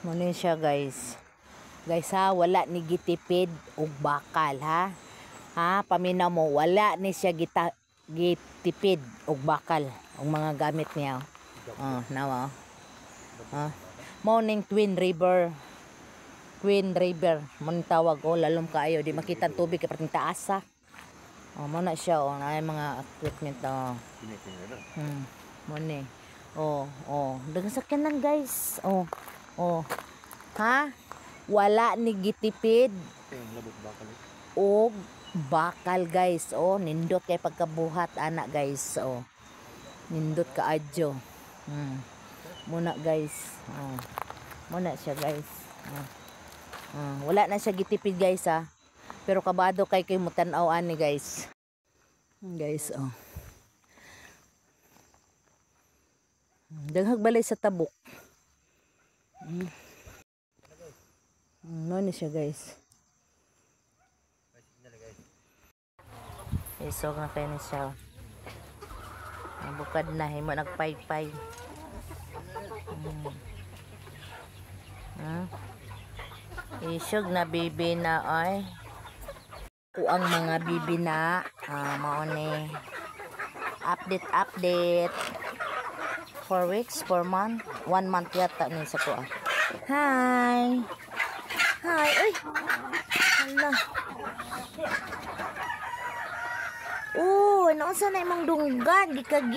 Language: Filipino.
Muna siya guys. Guys ha, wala ni gitipid og bakal ha. Ha, paminaw mo, wala ni siya gitipid og bakal og mga gamit niya. Nawa. Morning Twin River. Twin River, man tawag lalom kaayo, di makita ang tubig kay pating taasa. Mo na siya na mga equipment Mone. Dagang sakyanan guys. Ha? Wala ni gitipid og bakal guys. Nindot kay pagkabuhat anak guys. Nindot kaadyo. Muna guys. Muna siya guys. Wala na siya gitipid guys ha. Pero kabado kay mutanaw ani guys. Guys daghag balay sa tabok. No ni siya guys. Isog na kayo ni siya. Bukad na himo nagpay-pay. Isog na bibi na ay. Ang mga bibi na mao ni update 4 weeks, 4 month, 1 month yata ni sa ko. Hi. Ay. Hala. Naunsa na imong dunggan gikagi.